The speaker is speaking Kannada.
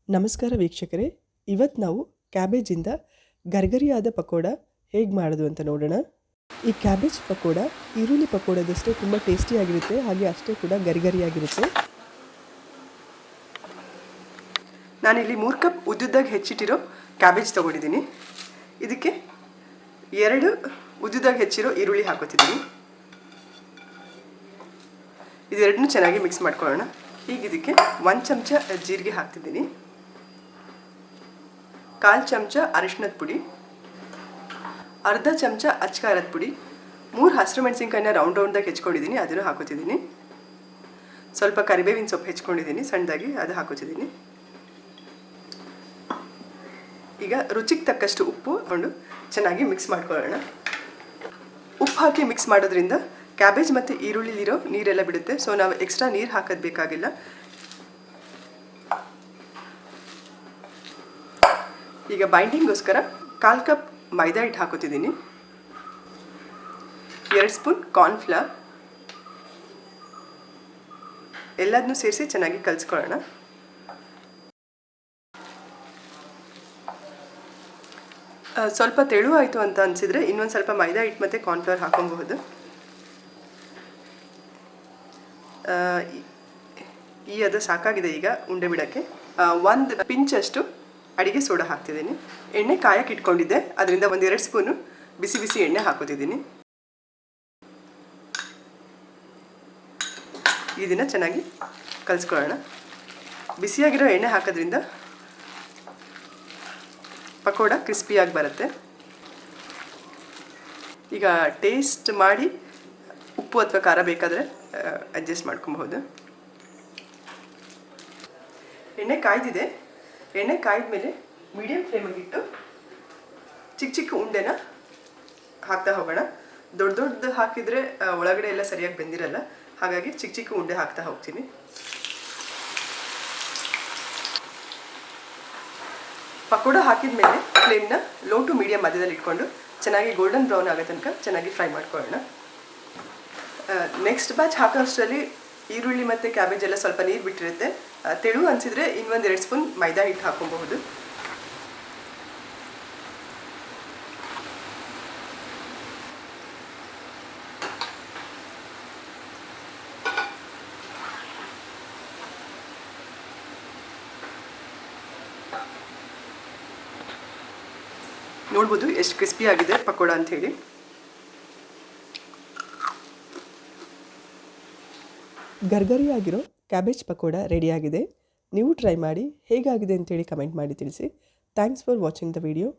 ನಮಸ್ಕಾರ ವೀಕ್ಷಕರೇ, ಇವತ್ತು ನಾವು ಕ್ಯಾಬೇಜಿಂದ ಗರ್ಗರಿಯಾದ ಪಕೋಡ ಹೇಗೆ ಮಾಡೋದು ಅಂತ ನೋಡೋಣ. ಈ ಕ್ಯಾಬೇಜ್ ಪಕೋಡ ಈರುಳ್ಳಿ ಪಕೋಡದಷ್ಟೇ ತುಂಬ ಟೇಸ್ಟಿಯಾಗಿರುತ್ತೆ, ಹಾಗೆ ಅಷ್ಟೇ ಕೂಡ ಗರಿಗರಿಯಾಗಿರುತ್ತೆ. ನಾನಿಲ್ಲಿ 3 ಕಪ್ ಉದ್ದುದ್ದಾಗಿ ಹೆಚ್ಚಿಟ್ಟಿರೋ ಕ್ಯಾಬೇಜ್ ತೊಗೊಂಡಿದ್ದೀನಿ. ಇದಕ್ಕೆ 2 ಉದ್ದುದ್ದಾಗಿ ಹೆಚ್ಚಿರೋ ಈರುಳ್ಳಿ ಹಾಕೋತಿದ್ದೀನಿ. ಇದೆರಡನ್ನೂ ಚೆನ್ನಾಗಿ ಮಿಕ್ಸ್ ಮಾಡ್ಕೊಳ್ಳೋಣ. ಈಗ ಇದಕ್ಕೆ 1 ಚಮಚ ಜೀರಿಗೆ ಹಾಕ್ತಿದ್ದೀನಿ, 1/4 ಚಮಚ ಅರಿಶಿಣದ ಪುಡಿ, ಅರ್ಧ ಚಮಚ ಅಚ್ಕಾರದ ಪುಡಿ, 3 ಹಸಿರು ಮೆಣಸಿನ್ಕಾಯಿನ ರೌಂಡಾಗಿ ಹೆಚ್ಕೊಂಡಿದ್ದೀನಿ, ಅದನ್ನು ಹಾಕೋತಿದ್ದೀನಿ. ಸ್ವಲ್ಪ ಕರಿಬೇವಿನ ಸೊಪ್ಪು ಹೆಚ್ಕೊಂಡಿದ್ದೀನಿ ಸಣ್ಣದಾಗಿ, ಅದು ಹಾಕೋತಿದ್ದೀನಿ. ಈಗ ರುಚಿಗೆ ತಕ್ಕಷ್ಟು ಉಪ್ಪು ಹಾಕೊಂಡು ಚೆನ್ನಾಗಿ ಮಿಕ್ಸ್ ಮಾಡ್ಕೊಳ್ಳೋಣ. ಉಪ್ಪು ಹಾಕಿ ಮಿಕ್ಸ್ ಮಾಡೋದ್ರಿಂದ ಕ್ಯಾಬೇಜ್ ಮತ್ತು ಈರುಳ್ಳಿಲಿರೋ ನೀರೆಲ್ಲ ಬಿಡುತ್ತೆ, ಸೊ ನಾವು ಎಕ್ಸ್ಟ್ರಾ ನೀರು ಹಾಕೋದು ಬೇಕಾಗಿಲ್ಲ. ಈಗ ಬೈಂಡಿಂಗ್ಗೋಸ್ಕರ 1/4 ಕಪ್ ಮೈದಾ ಹಿಟ್ಟು ಹಾಕೋತಿದ್ದೀನಿ, 2 ಸ್ಪೂನ್ ಕಾರ್ನ್ಫ್ಲವರ್, ಎಲ್ಲದನ್ನೂ ಸೇರಿಸಿ ಚೆನ್ನಾಗಿ ಕಲಿಸ್ಕೊಳ್ಳೋಣ. ಸ್ವಲ್ಪ ತೆಳು ಆಯಿತು ಅಂತ ಅನಿಸಿದರೆ ಇನ್ನೊಂದು ಸ್ವಲ್ಪ ಮೈದಾ ಹಿಟ್ಟು ಮತ್ತು ಕಾರ್ನ್ಫ್ಲವರ್ ಹಾಕೊಬಹುದು. ಅದು ಸಾಕಾಗಿದೆ. ಈಗ ಉಂಡೆ ಬಿಡೋಕ್ಕೆ 1 ಪಿಂಚಷ್ಟು ಅಡಿಗೆ ಸೋಡಾ ಹಾಕ್ತಿದ್ದೀನಿ. ಎಣ್ಣೆ ಕಾಯಕ್ಕೆ ಇಟ್ಕೊಂಡಿದ್ದೆ, ಅದರಿಂದ 1-2 ಸ್ಪೂನು ಬಿಸಿ ಬಿಸಿ ಎಣ್ಣೆ ಹಾಕೋತಿದ್ದೀನಿ. ಇದನ್ನು ಚೆನ್ನಾಗಿ ಕಲಿಸ್ಕೊಳ್ಳೋಣ. ಬಿಸಿಯಾಗಿರೋ ಎಣ್ಣೆ ಹಾಕೋದ್ರಿಂದ ಪಕೋಡ ಕ್ರಿಸ್ಪಿಯಾಗಿ ಬರುತ್ತೆ. ಈಗ ಟೇಸ್ಟ್ ಮಾಡಿ ಉಪ್ಪು ಅಥವಾ ಖಾರ ಬೇಕಾದರೆ ಅಡ್ಜಸ್ಟ್ ಮಾಡ್ಕೊಬಹುದು. ಎಣ್ಣೆ ಕಾಯ್ದಿದೆ. ಎಣ್ಣೆ ಕಾಯ್ದ ಮೇಲೆ ಮೀಡಿಯಮ್ ಫ್ಲೇಮಿಗಿಟ್ಟು ಚಿಕ್ಕ ಉಂಡೆನ ಹಾಕ್ತಾ ಹೋಗೋಣ. ದೊಡ್ಡದು ಹಾಕಿದರೆ ಒಳಗಡೆ ಎಲ್ಲ ಸರಿಯಾಗಿ ಬೆಂದಿರಲ್ಲ, ಹಾಗಾಗಿ ಚಿಕ್ಕ ಉಂಡೆ ಹಾಕ್ತಾ ಹೋಗ್ತೀನಿ. ಪಕೋಡ ಹಾಕಿದ ಮೇಲೆ ಫ್ಲೇಮ್ನ ಲೋ ಟು ಮೀಡಿಯಮ್ ಮಧ್ಯದಲ್ಲಿ ಇಟ್ಕೊಂಡು ಚೆನ್ನಾಗಿ ಗೋಲ್ಡನ್ ಬ್ರೌನ್ ಆಗೋ ತನಕ ಚೆನ್ನಾಗಿ ಫ್ರೈ ಮಾಡ್ಕೊಳ್ಳೋಣ. ನೆಕ್ಸ್ಟ್ ಬ್ಯಾಚ್ ಹಾಕೋಷ್ಟರಲ್ಲಿ ಈರುಳ್ಳಿ ಮತ್ತು ಕ್ಯಾಬೇಜ್ ಎಲ್ಲ ಸ್ವಲ್ಪ ನೀರು ಬಿಟ್ಟಿರುತ್ತೆ. ತೆಳು ಅನಿಸಿದರೆ ಇನ್ನೊಂದು 2 ಸ್ಪೂನ್ ಮೈದಾ ಹಿಟ್ಟು ಹಾಕೊಬಹುದು. ನೋಡ್ಬೋದು ಎಷ್ಟು ಕ್ರಿಸ್ಪಿ ಆಗಿದೆ ಪಕೋಡ ಅಂಥೇಳಿ. ಗರ್ಗರಿಯಾಗಿರೋ ಕ್ಯಾಬೇಜ್ ಪಕೋಡ ರೆಡಿಯಾಗಿದೆ. ನೀವು ಟ್ರೈ ಮಾಡಿ ಹೇಗಾಗಿದೆ ಅಂತೇಳಿ ಕಮೆಂಟ್ ಮಾಡಿ ತಿಳಿಸಿ. Thanks for watching the video.